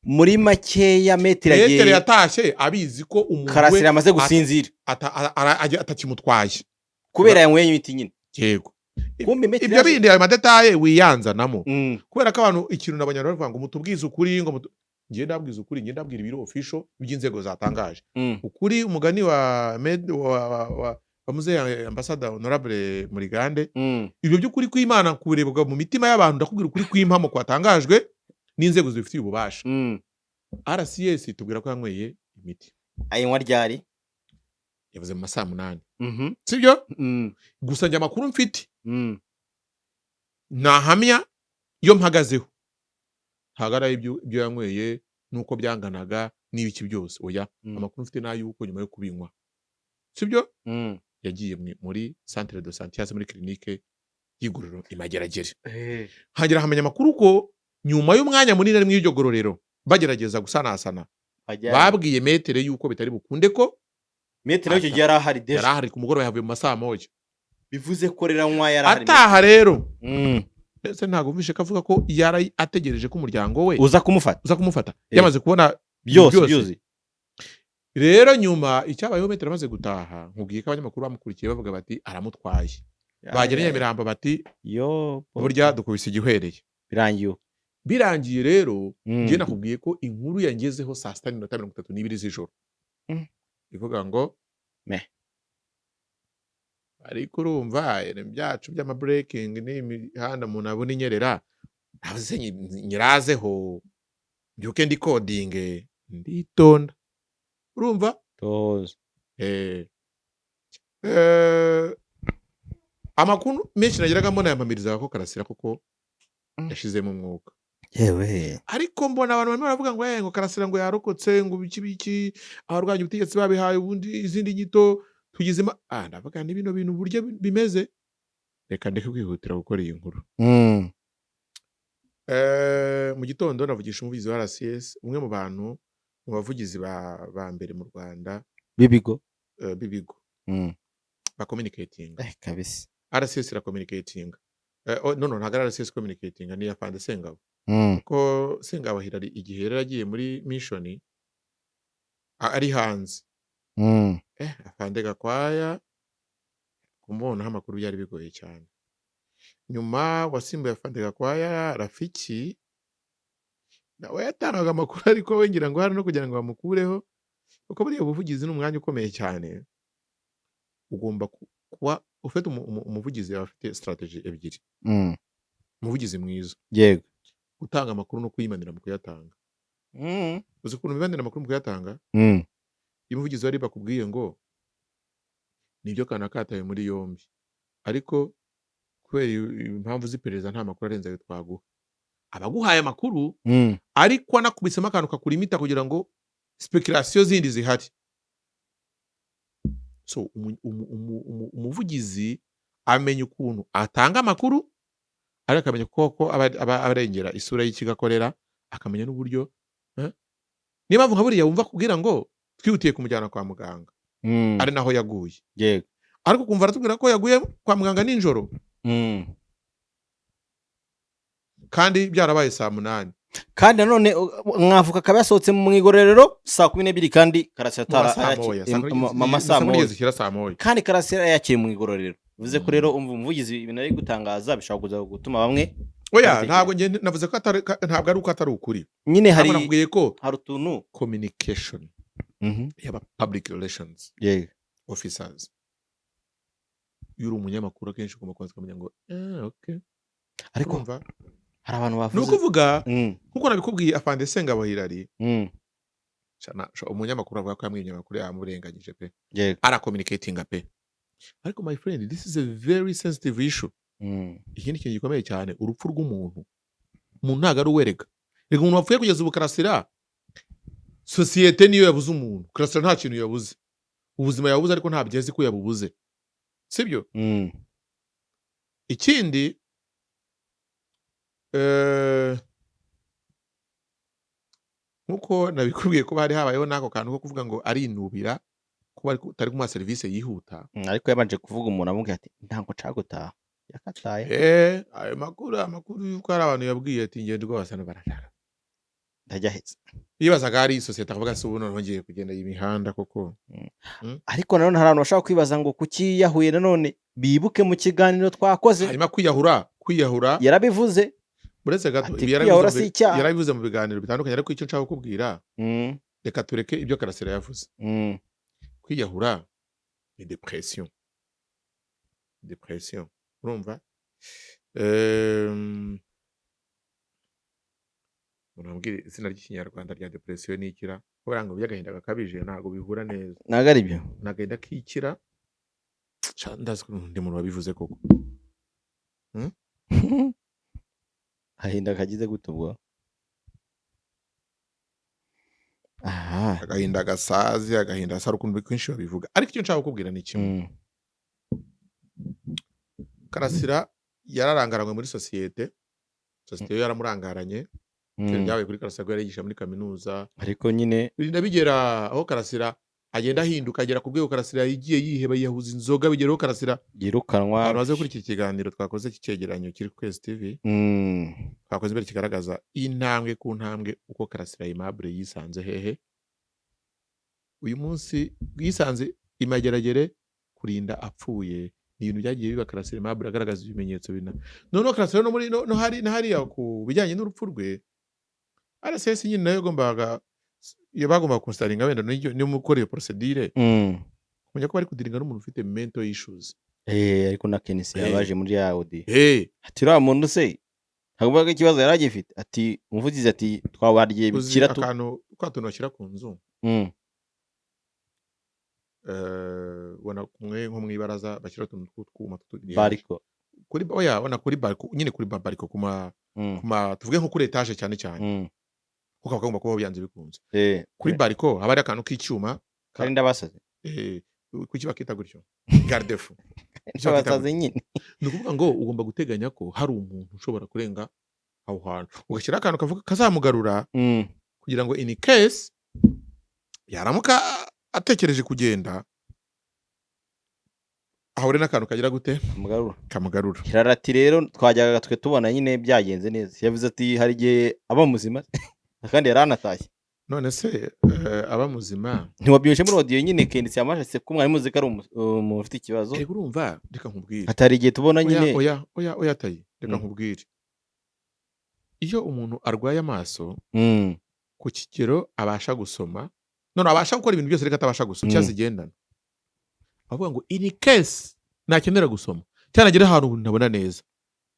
B: Muri makeya
A: Maître yatashye abizi ko umuntu
B: Karasira amaze gusinzira
A: atakimutwaye
B: kubera yanyweye imiti nyine.
A: Yego, ibyo bindi ayo madetaye wiyanzanamo, kubera ko abantu ikintu n'abanyarwanda bavuga ngo mutubwize ukuri, ngo ngiye ndabwiza ukuri, ngiye ndabwira ibiro official by'inzego zatangaje ukuri. Umugani wa muzehe ambassador honorable Murigande, ibyo by'ukuri kw'Imana kurebwa mu mitima y'abantu, ndakubwira ukuri kw'impamo kwatangajwe n'inzego zibifitiye ububasha. RCS tubwira ko yanyweye imiti.
B: Ayinywa ryari?
A: Yavuze mu masaa 8. Sibyo? Gusa njye amakuru mfite nahamya iyo mpagazeho, hagara ibyo yanyweye nuko byanganaga n'ibiki byose. Oya, amakuru mfite n'ayuko nyuma yo kubinywa, sibyo, yagiye muri centre de santé cyangwa muri clinique y'igororero Imageragere. Hagera hamenya amakuru ko nyuma y'umwanya munini ari mu iryo gororero bagerageza gusanasana, babwiye Maître yuko bitari bukunde ko
B: Maître icyo gihe yarahari deje.
A: Yarahari ku mugoroba, yavuye mu masaa 1.
B: Bivuze ko rera nywa yarahari.
A: Ataha rero. Ese ntago mvishe kavuga ko yari ategereje ko umuryango we
B: uza kumufata.
A: Yamaze kubona
B: byose.
A: Rero nyuma icyabayeho Maître amaze gutaha, nkubwiye ko abanyamakuru bamukurikiye bavuga bati aramutwaye. Bagera Nyamirambo bati yo burya dukubise igihwereye. Birangiye rero ngiye nakubwiye ko inkuru yangezeho saa 6:32 z'ijoro. Ivuga ngo ariko urumva byacu by'ama breaking n'imihanda umuntu abona inyerera, navuze nyirazeho byuke ndi coding nditonda, urumva
B: toza.
A: Amakuru menshi nageraga mbona yamamiriza ko Karasira koko yashizemo umwuka.
B: Yewe,
A: ariko mbona abantu barimo baravuga ngo Karasira ngo yarokotse, ngo biki abarwanya ubutegetsi babihaye ubundi izindi nyito tugize ndavuga ni bino bintu buryo bimeze, reka ndeke kwihutira gukora iyi nkuru. Mu gitondo navugisha umuvugizi wa RCS, umwe mu bantu mu bavugizi ba mbere mu Rwanda
B: bibigo
A: ba communicating
B: kabisa.
A: RCS ra communicating ntabwo ari RCS communicating, ni Afande Sengabo. Ko Sengabo Hilary igihe yari yagiye muri mission ari hanze, Afande Gakwaya kumubonaho amakuru byari bigoye cyane. Nyuma wasimbuye Afande Gakwaya, Rafiki nawe yatangaga amakuru, ariko we ngira ngo hari no kugira ngo bamukureho, kuko buriya ubuvugizi ni umwanya ukomeye cyane. Ugomba kuba ufite umuvugizi afite strategy ebyiri. Umuvugizi mwiza,
B: yego,
A: gutanga amakuru no kuyimanira mu kuyatanga. Uzi ukuntu bibanira amakuru mu kuyatanga? Iyo umuvugizi wari bakubwiye ngo nibyo kana kataye muri yombi, ariko kubera impamvu z'iperereza nta makuru arenze ayo twaguha, abaguhaye amakuru ariko anakubisemo akantu kakurimita kugira ngo speculation zindi zihari. So umuvugizi amenya ukuntu atanga amakuru, ariko akamenya koko abarengera isura y'ikigakorera, akamenya n'uburyo niba mvuga buriya wumva kubwira ngo twihutiye kumujyana kwa muganga, ari naho yaguye.
B: Yego,
A: ariko kumva aratubwira ko yaguye kwa muganga ninjoro, kandi byarabaye saa 8
B: kandi nanone mwavuka akaba yasohotse mu igororero saa 12 kandi Karasira
A: mama saa 9
B: kandi Karasira yakiri mu igororero bivuze ko rero umuvugizi ibintu ari gutangaza bishobora kuza gutuma bamwe
A: oya ntabwo nge navuze ko ntabwo ari uko atari ukuri
B: nyine hari
A: navuye ko
B: hari utuntu
A: communication yaba public relations officers yuri umunyamakuru akenshi ugomba kubanza kumenya ngo okay
B: ariko hari abantu bavuze
A: nuko uvuga nkuko nabikubwiye Afande Sengabo Hilary umunyamakuru avuga ko yamwimye amakuru yamurenganyije pe ara communicating pe ariko my friend this is a very sensitive issue ikindi kintu gikomeye cyane urupfu rw'umuntu ntago ari uwereka rega umuntu wapfuye kugeza ubu Karasira societe niyo yabuze umuntu Karasira nta kintu yabuze ubuzima yabuze ariko nta byezi ko yabubuze sibyo ikindi nkuko nabikubwiye ko bari habayeho nako kantu ko kuvuga ngo ari inubira kuba tari kumuha service yihuta
B: ariko yabanje kuvuga umuntu amubwira ati ntango cagutaha yakataye
A: ayo makuru yuko hari abantu yabwiye ati ngende rwose no barashaka
B: ndajya heza
A: yibazaga ari societe akavuga se ubu none ngiye kugenda imihanda koko
B: ariko nanone hari abantu bashaka kwibaza ngo kuki yahuye nanone bibuke mu kiganiro twakoze
A: harimo kwiyahura
B: yarabivuze
A: buretse gato yarabivuze mu biganiro bitandukanye ariko icyo nshaka kukubwira reka tureke ibyo Karasira yavuze kwiyahura ni depression urumva unambwira izina ry'ikinyarwanda rya depression nikira kubera ngo byagahinda gakabije ntago bihura neza
B: naga ari byo
A: nagahinda kikira ndazi ko ndi muntu wabivuze koko
B: ahinda kagize gutubwa
A: agahinda gasazi agahinda asara ukuntu kwinshi babivuga ariko icyo nshaka kukubwira ni kimwe Karasira yararangaranywe muri societe yaramurangaranye byabaye kuri Karasira yarigisha muri kaminuza
B: ariko nyine
A: birinda bigera aho Karasira agenda ahinduka agera ku bwego Karasira yigiye yiheba yahuza inzoga bigeraho Karasira
B: yirukanwa
A: abantu kuri iki kiganiro twakoze kicegeranyo kiri ku TV twakoze imbere kigaragaza intambwe ku ntambwe uko Karasira Aimable yisanze hehe uyu munsi yisanze imageragere kurinda apfuye ni ibintu byagiye biba Karasira Aimable agaragaza ibimenyetso bina noneho Karasira no muri no hari ku bijyanye n'urupfu rwe RSS nyine nayo gombaga bagomba kunstaringa wenda niyo mukoreye procedure kumenya ko bari kudiringa n'umuntu ufite mental issues
B: ariko na Kenisi yabaje muri ya Audi ati ra muntu se ntabwo ikibazo yaragifite ati umuvugizi ati twabarye bikira tu
A: akantu kwatunokira ku nzu wana kumwe nko mwibaraza bashyira tuntu twuma
B: bariko
A: kuri oya wana kuri bariko nyine kuri bariko kuma tuvuge nko kuri etage cyane cyane kuko bakagomba kuba byanze bikunze kuri bariko haba ari akantu k'icyuma
B: kandi ndabasaze
A: kuki bakita gutyo garde fou
B: basaze nyine
A: nukuvuga ngo ugomba guteganya ko hari umuntu ushobora kurenga aho hantu ugashyira akantu kavuga kazamugarura kugira ngo in case yaramuka atekereje kugenda ahore n'akantu kagira gute kamugarura
B: kirarati rero twajyaga twe tubona nyine byagenze neza yavuze ati hari gihe aba muzima kandi yaranatashye
A: none se aba muzima
B: ntiwabyoshe muri audio nyine Kendisi yamashase ko mwari muzi ko ari umuntu ufite ikibazo
A: reka urumva reka nkubwire
B: atari igihe tubona nyine
A: oya tayi reka nkubwire iyo umuntu arwaye amaso ku kigero abasha gusoma none abasha gukora ibintu byose reka atabasha gusoma cyangwa zigendana avuga ngo in case nakenera gusoma cyanagera ahantu ntabona neza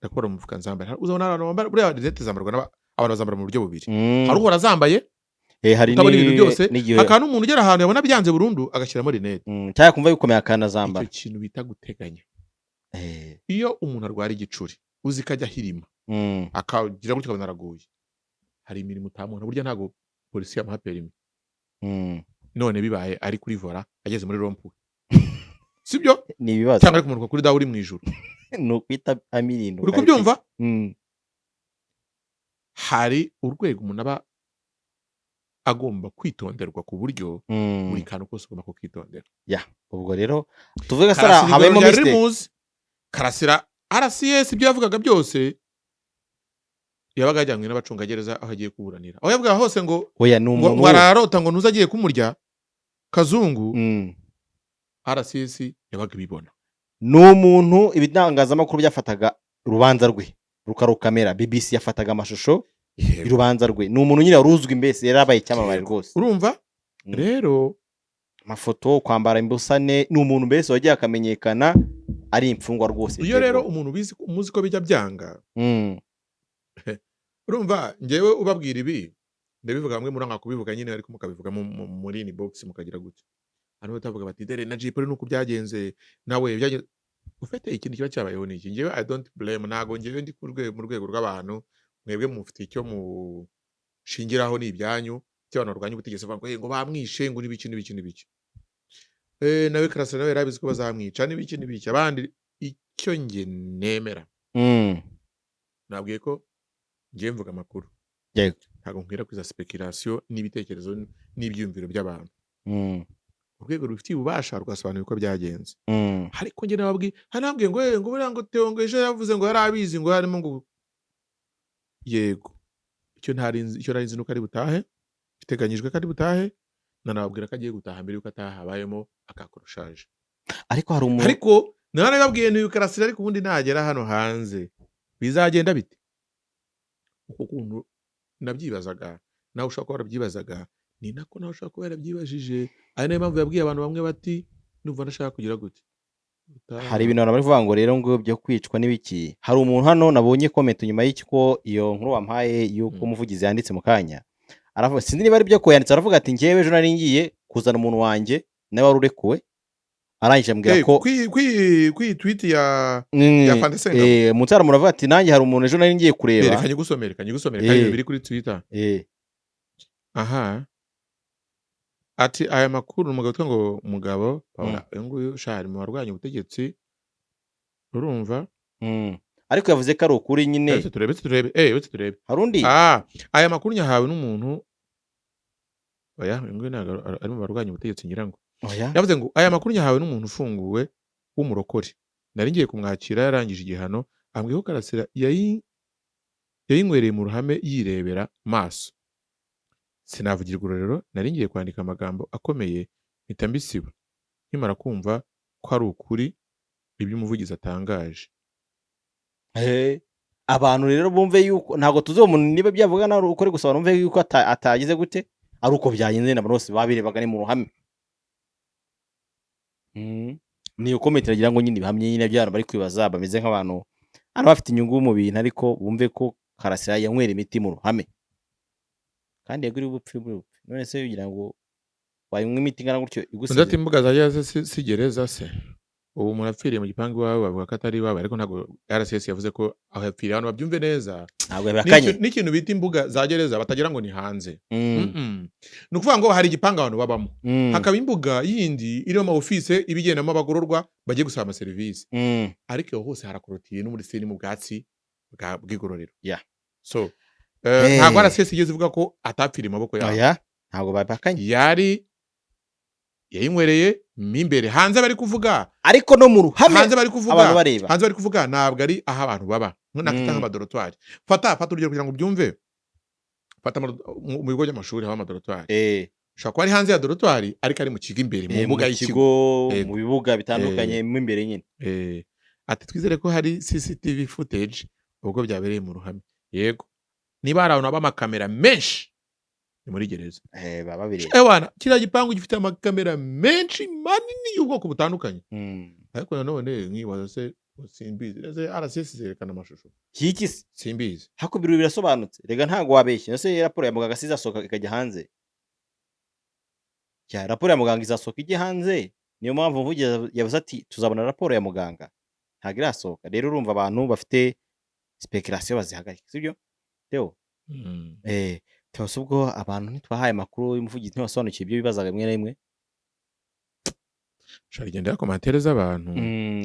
A: ndakora mu mufuka nzambara uzabona abantu bambara buriya rinete zambarwa abantu bazambara mu buryo bubiri hari uhora zambaye
B: hari
A: n'ibintu byose akantu umuntu ugera ahantu yabona byanze burundu agashyiramo rinete
B: cyangwa kumva bikomeye akana zambara
A: icyo kintu bita guteganya iyo umuntu arwara igicuri uzi kajya hirima akagira gutyo akabona araguye hari imirimo utamubona burya ntago polisi yamuha perimi none bibaye ari kuri vora ageze muri rompu sibyo
B: ni ibibazo
A: cyangwa ari kumuruka kuri dawe uri mu ijuru
B: ni ukwita amirindo
A: uri kubyumva hari urwego umuntu aba agomba kwitonderwa ku buryo buri kantu kose ugomba kukitondera
B: ubwo rero tuvuge Sara habemo mistake
A: Karasira RCS ibyo yavugaga byose yabaga yajyanywe n'abacungagereza aho agiye kuburanira aho yavuga hose ngo
B: oya ni umuntu
A: ararota ngo ntuzagiye kumurya Kazungu
B: Mm.
A: RCS yabaga ibibona
B: ni umuntu ibitangazamakuru byafataga urubanza rwe rukarukamera BBC yafataga amashusho y'urubanza rwe ni umuntu nyine waruzwi mbese yarabaye icyamamare rwose
A: urumva
B: Mm.
A: rero
B: amafoto kwambara imbusane ni umuntu mbese wagiye akamenyekana ari imfungwa rwose
A: iyo rero umuntu umuzi ko bijya byanga
B: Mm.
A: urumva ngewe ubabwira ibi ndabivuga hamwe muri kubivuga nyine ariko mukabivuga muri inbox mukagira gute hano batavuga bati dere na Jay Polly nuko byagenze nawe byagenze ufite ikintu kiba cyabayeho niki ngewe I don't blame nago ngewe ndi mu rwego rw'abantu mwebwe mufite icyo mushingiraho ni ibyanyu cy'abantu barwanya ubutegetsi bavuga ngo bamwishe ngo n'ibiki nawe Karasira nawe yarabizi ko bazamwica n'ibiki abandi icyo nge nemera nabwiye ko ngiye mvuga amakuru
B: yego
A: ntabwo nkwira kwiza speculation n'ibitekerezo n'ibyumviro by'abantu urwego rufitiye ububasha rwasobanuye uko byagenze ariko nge nababwiye ngo buriya ngo Theo ngo ejo yavuze ngo yari abizi ngo harimo ngo yego icyo nari nuko ari butahe biteganyijwe ko ari butahe nanababwira ko agiye gutaha mbere yuko atahabayemo akakoroshaje
B: ariko hari umuntu
A: ariko narababwiye ni Karasira ariko ubundi nagera hano hanze bizagenda bite uko kuntu nabyibazaga nawe ushaka ko warabyibazaga ni nako nawe ushaka ko yarabyibajije ari nayo mpamvu yabwiye abantu bamwe bati numva ndashaka kugira gute
B: hari ibintu bari kuvuga ngo rero ngo byo kwicwa n'ibiki hari umuntu hano nabonye comment nyuma y'iko iyo nkuru wampaye yuko umuvugizi yanditse mu kanya aravuga sinzi niba ari byo ko yanditse aravuga ati ngewe ejo nari ngiye kuzana umuntu wanjye nawe wari urekuwe arangije ambwira ko
A: kwi tweet ya Fandesenga
B: mutara muravuga ati nanjye hari umuntu ejo nari ngiye kureba
A: reka gusomera kandi biri kuri Twitter aha ati aya makuru umugabo ngo mugabo Paula nguyu shari mu barwanya ubutegetsi urumva
B: ariko yavuze ko ari ukuri nyine
A: turebe
B: hari undi
A: aya makuru nyahawe n'umuntu oya nguyu ntago ari mu barwanya ubutegetsi nyirango yavuze ngo aya makuru nyahawe n'umuntu ufunguwe w'umurokore nari ngiye kumwakira yarangije igihano ambwiye ko Karasira yayinywereye mu ruhame yirebera maso sinavugirwa ururero nari ngiye kwandika amagambo akomeye mpita mbisiba nkimara kumva ko ari ukuri ibyo umuvugizi atangaje
B: abantu rero bumve yuko ntabwo tuzi uwo muntu niba byavuga nawe ukore gusa bumve yuko atagize gute ari uko byagenze n'abantu bose babirebaga ni mu ruhame ni ukomeye turagira ngo nyine bihamye nyine by'abantu bari kwibaza bameze nk'abantu ari bafite inyungu mu bintu ariko bumve ko Karasira yanywera imiti mu ruhame kandi yaguriye ubupfu none se ugira ngo wayinywa imiti ingana gutyo igusize
A: ndati imbuga zaje si gereza se ubu umuntu apfiriye mu gipangu iwawe bavuga ko atari iwawe ariko ntabwo RCS yavuze ko aho yapfiriye abantu babyumve neza
B: ntabwo yabakanye
A: n'ikintu bita imbuga za gereza batagira ngo ni hanze ni ukuvuga ngo hari igipangu abantu babamo hakaba imbuga yindi iriho ama office ibigendamo abagororwa bagiye gusaba ama service ariko aho hose harakorotiriye n'umuriseni mu bwatsi bw'igororero so ntabwo RCS igeze ivuga ko atapfiriye amaboko yawe
B: ntabwo babakanye
A: yari yayinywereye mimbere hanze bari kuvuga
B: ariko no mu ruhame
A: hanze bari kuvuga
B: abantu bareba
A: hanze bari kuvuga ntabwo ari aho abantu baba nakita nk'amadorotwari fata urugero kugira ngo ubyumve fata mu bigo by'amashuri haba amadorotwari ushobora kuba ari hanze ya dorotwari ariko ari mu kigo imbere mu mbuga y'ikigo
B: mu bibuga bitandukanye mo imbere nyine
A: ati twizere ko hari CCTV footage ubwo byabereye mu ruhame yego niba hari abantu b'amakamera menshi ni muri gereza
B: baba bireba
A: ewana kiriya gipangu gifite amakamera menshi manini y'ubwoko butandukanye ariko nanone nkibaza se simbizi ese RCS zerekana amashusho
B: kiki se
A: simbizi
B: hako biro birasobanutse rega ntago wabeshye ese raporo ya muganga sizasohoka ikajya hanze ya raporo ya muganga izasohoka ijye hanze niyo mpamvu mvugiye yavuze ati tuzabona raporo ya muganga ntago irasohoka rero urumva abantu bafite speculation bazihagarika sibyo Theo Theo ubwo abantu ntitwahaye amakuru y'umuvugizi ntibasobanukiye ibyo bibazaga rimwe na rimwe
A: shagendera commentaire z'abantu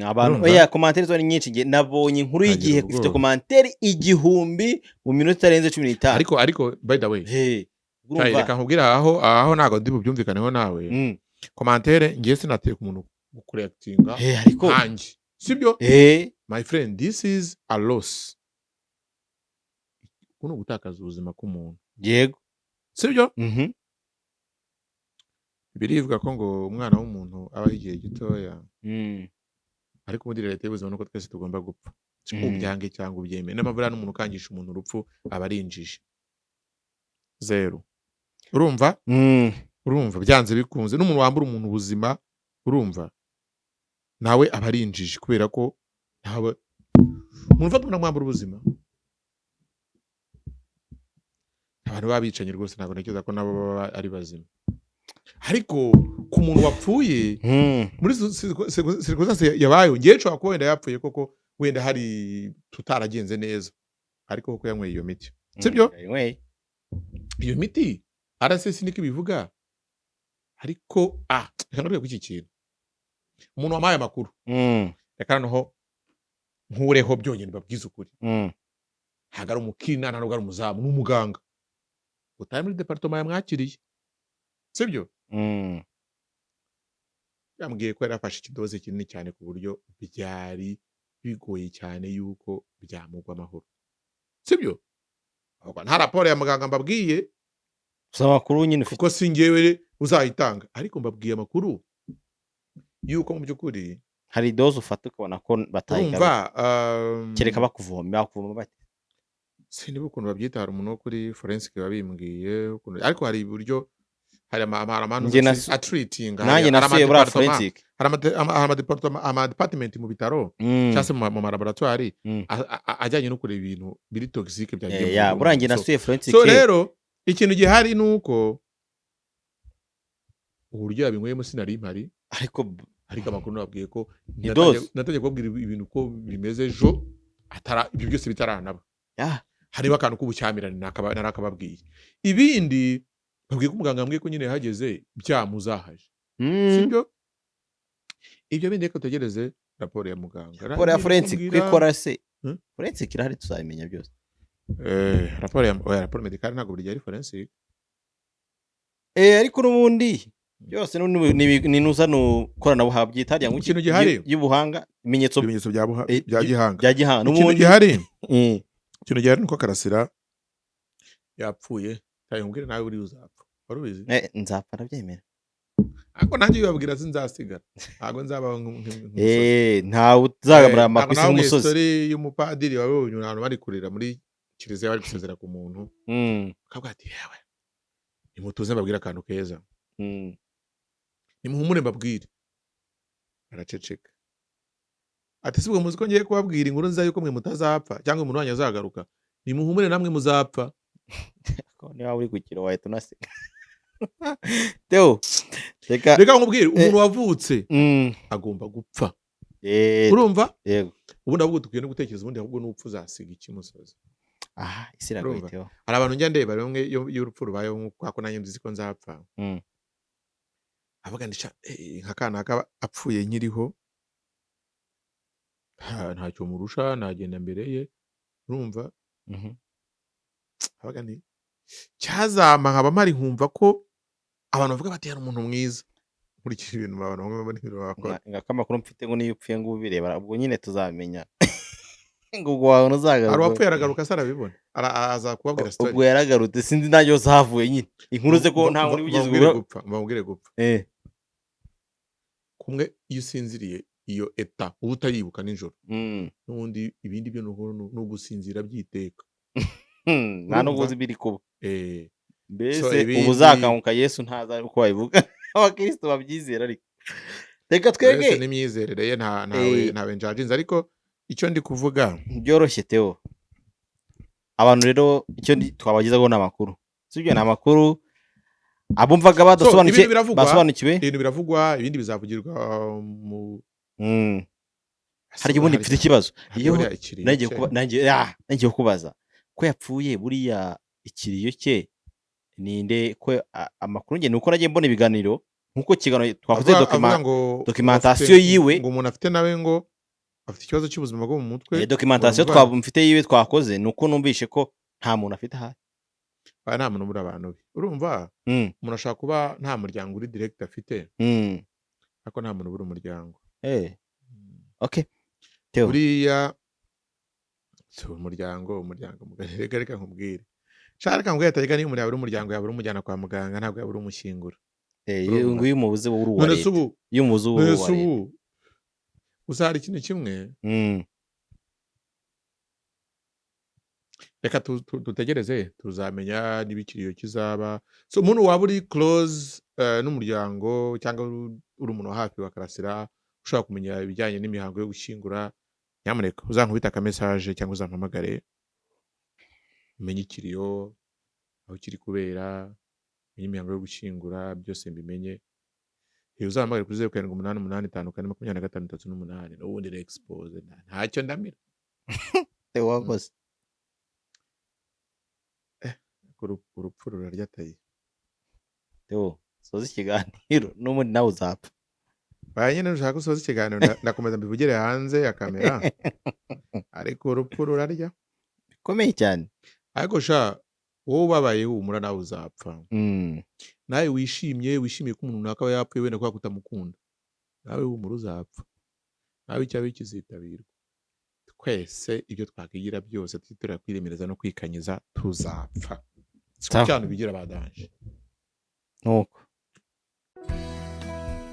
B: abantu oya commentaire zo ni nyinshi nge nabonye inkuru y'igihe ifite commentaire 1000 mu minota itarenze 15
A: ariko by the way reka nkubwira aho ntago ndi bubyumvikaneho nawe commentaire ngiye sinateye ku muntu gukureactinga
B: ariko
A: nanjye sibyo
B: eh
A: my friend this is a loss kuno gutakaza ubuzima k'umuntu
B: yego
A: sibyo
B: mhm
A: birivuga ko ngo umwana w'umuntu abaho igihe gitoya
B: mm
A: ariko ubundi leta y'ubuzima nuko twese tugomba gupfa
B: Mm.
A: ubyange cyangwa ubyemeye n'amavura n'umuntu ukangisha umuntu urupfu aba ari injiji zero urumva
B: mm
A: urumva byanze bikunze n'umuntu wambura umuntu ubuzima urumva nawe aba ari injiji kubera ko ntawe umuntu ufata umuntu amwambura ubuzima abantu baba bicanyi rwose ntabwo ntekereza ko nabo baba ari bazima ariko ku muntu wapfuye muri circumstance yabayeho ngewe nshobora kuba wenda yapfuye koko wenda hari tutaragenze neza ariko koko yanyweye iyo miti sibyo
B: anyway
A: iyo miti RSS niko ibivuga ariko reka ngarure ku iki kintu umuntu wamaye amakuru reka noneho nkureho byonyine babwiza ukuri ntabwo ari umukina ntabwo ari umuzamu ni umuganga utaye muri departement yamwakiriye sibyo yambwiye ko yari afashe ikidoze kinini cyane ku buryo byari bigoye cyane yuko byamugwa amahoro sibyo nta raporo ya muganga mbabwiye
B: gusa amakuru nyine ufite
A: kuko si ngewe uzayitanga ariko mbabwiye amakuru yuko mu by'ukuri
B: hari doze ufata ukabona ko batayigaruka
A: urumva
B: kereka bakuvoma bati
A: siniba ukuntu babyita hari umuntu wo kuri forensic babimbwiye ariko hari uburyo hari amanu atreating
B: nanjye nasuye buriya forensic
A: hari amadepartement mu bitaro cyangwa se mu malaboratoire ajyanye no kureba ibintu biri toxique byagiye
B: buriya njye nasuye forensic
A: so rero ikintu gihari ni uko uburyo yabinyweyemo sinari impari
B: ariko
A: amakuru nababwiye ko natangiye kubabwira ibintu ko bimeze ejo ibyo byose bitaranaba hariho akantu k'ubucyamirane narakababwiye ibindi babwiye ko umuganga yambwiye ko nyine yahageze byamuzahaje sibyo ibyo bindi reka tutegereze raporo ya muganga
B: raporo ya forensic kwikora se forensic irahari tuzabimenya byose
A: raporo medicale ntabwo buri gihe ari forensic
B: ariko n'ubundi byose ni nuzano koranabuhanga byitariye ngo
A: ikintu gihari
B: y'ubuhanga ibimenyetso
A: bya gihanga
B: n'ubundi
A: ikintu gihari nuko Karasira yapfuye tayongere nawe uri uzapfa wari ubizi
B: nzapfa ndabyemera
A: ariko nanjye bibabwira sinzasigara ntabwo nzabaho
B: ntawe uzagamura amakwisi nk'umusozi
A: story y'umupadiri wabonye abantu bari kurira muri kiliziya bari gusezera ku muntu akavuga ati yewe nimutuze mbabwire akantu keza nimuhumure mbabwire araceceka ati sibwo muzi ko ngiye kubabwira inkuru nziza yuko mwe mutazapfa cyangwa umuntu wanyu azagaruka nimuhumure namwe muzapfa
B: niba uri gukira wahita unasiga Theo
A: reka nkubwire umuntu wavutse agomba gupfa urumva
B: yego
A: ubundi ahubwo dukwiye no gutekereza ubundi ahubwo n'upfu uzasiga iki musozi
B: isi iragoye Theo
A: hari abantu njya ndeba bamwe y'urupfu rubayeho nk'uko nanjye nzi ko nzapfa avuga ndisha nk'akana apfuye nkiriho ntacyo murusha nagenda mbere ye urumva avuga ni cyazama nkaba mari nkumva ko abantu bavuga bati hari umuntu mwiza nkurikije ibintu abantu bamwe bakora
B: ngakamakuru mfite ngo niyo upfuye ngo ubireba ubwo nyine tuzamenya ngo ubwo wawe uzagaruka
A: hari uwapfuye aragaruka se arabibona aza kubabwira story
B: ubwo yaragarutse sinzi najyo zavuye nyine inkuru ze ko nta nkuru bigeze
A: mbabwire gupfa kumwe iyo usinziriye iyo eta uba utayibuka nijoro n'ubundi ibindi byo no gusinzira byiteka
B: nta n'ubuzi biri kuba mbese ubu uzakanguka Yesu ntaza uko wabivuga abakristo babyizera ariko reka twege
A: n'imyizerere ye ntawe njajinze ariko icyo ndi kuvuga
B: byoroshye Theo abantu rero icyo twabagezaho n'amakuru sibyo n'amakuru abumvaga basobanukiwe
A: ibintu biravugwa ibindi bizavugirwa mu
B: hari ubundi mfite ikibazo iyo nagiye kubaza ko yapfuye buriya ikiriyo cye ninde ko amakuru nge nuko nagiye mbona ibiganiro nkuko kiganiro twakoze documentation yiwe
A: ngo umuntu afite nawe ngo afite ikibazo cy'ubuzima bwo mu mutwe
B: documentation twamufite yiwe twakoze nuko numvishe ko nta muntu afite ahari
A: nta muntu muri abantu be urumva umuntu ashaka kuba nta muryango uri direct afite ariko nta muntu buri umuryango
B: okay Theo.
A: buriya si umuryango mugari reka nkubwire shaka nkubwire atajya niyo umuntu yabura umuryango yabura umujyana kwa muganga ntabwo yabura umushyingura
B: Nguyu umubuze wowe uri uwa
A: none se
B: leta
A: ubu
B: iyo umubuze wowe uri
A: none
B: uwa
A: se
B: leta
A: ubu gusa hari ikintu kimwe reka dutegereze tuzamenya niba ikiriyo kizaba so umuntu waba uri close n'umuryango cyangwa uri umuntu wa hafi wa Karasira ushobora kumenya ibijyanye n'imihango yo gushyingura nyamuneka uzankubita akamesaje cyangwa uzampamagare umenye ikiriyo aho kiri kubera umenye imihango yo gushyingura byose mbimenye uzampamagare kuri 0788542538 n'ubundi expose ntacyo ndamira
B: Theo wakoze
A: urupfu rurarya tayi
B: Theo soza ikiganiro n'ubundi nawe uzapfa
A: baye nyine ushaka gusoza ikiganiro ndakomeza mbivugire hanze ya kamera ariko urupfu rurarya
B: bikomeye cyane
A: ariko sha wowe ubabaye humura nawe uzapfa nawe wishimiye ko umuntu runaka aba yapfuye wenda kubera kutamukunda nawe humura uzapfa nawe icyawe kizitabirwa twese ibyo twakigira byose twitorera kwiremereza no kwikanyiza tuzapfa cyane bigira badanje
B: nuko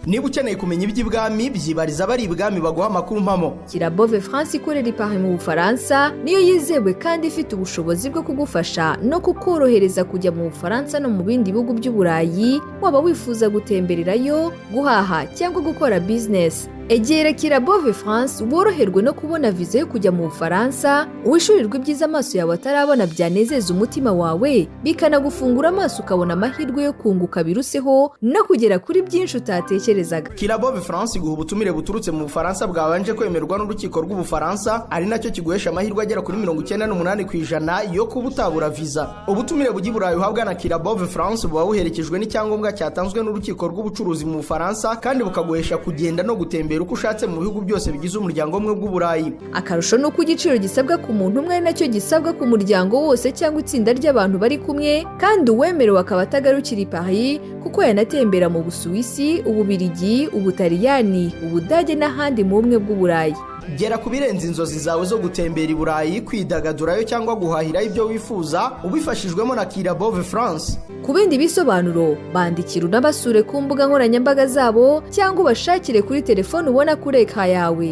F: niba ukeneye kumenya iby'ibwami byibariza bari ibwami baguha amakuru mpamo
D: Kirabove France ikorera i Paris mu Bufaransa niyo yizewe kandi ifite ubushobozi bwo kugufasha no kukorohereza kujya mu Bufaransa no mu bindi bihugu by'Uburayi waba wifuza gutembererayo guhaha cyangwa gukora business. Egera Kirabove France woroherwe no kubona viza yo kujya mu Bufaransa wishurirwa ibyiza amaso yawe atarabona byanezeza umutima wawe bikanagufungura amaso ukabona amahirwe yo kunguka biruseho no kugera kuri byinshi utatekerezaga.
F: Kirabove France iguha ubutumire buturutse mu Bufaransa bwabanje kwemerwa n'urukiko rw'Ubufaransa ari nacyo kiguhesha amahirwe agera kuri 98% yo kuba utabura viza. Ubutumire bujya i Burayi uhabwa na Kirabove France buba buherekejwe n'icyangombwa cyatanzwe n'urukiko rw'ubucuruzi mu Bufaransa kandi bukaguhesha kugenda no gutembera uko ushatse mu bihugu byose bigize umuryango umwe bw'Uburayi.
D: Akarusho nuko igiciro gisabwa ku muntu umwe ari nacyo gisabwa ku muryango wose cyangwa itsinda ry'abantu bari kumwe kandi uwemerewe akaba atagarukira i Paris kuko yanatembera mu Busuwisi, Ububiligi, Ubutaliyani, Ubudage n'ahandi mu bumwe bw'Uburayi.
F: Gera ku birenze inzozi zawe zo gutembera i Burayi, kwidagadurayo cyangwa guhahirayo ibyo wifuza ubifashijwemo na Kirabove France.
D: Ku bindi bisobanuro bandikira unabasure ku mbuga nkoranyambaga zabo cyangwa ubashakire kuri telefone ubona kuri ekara yawe.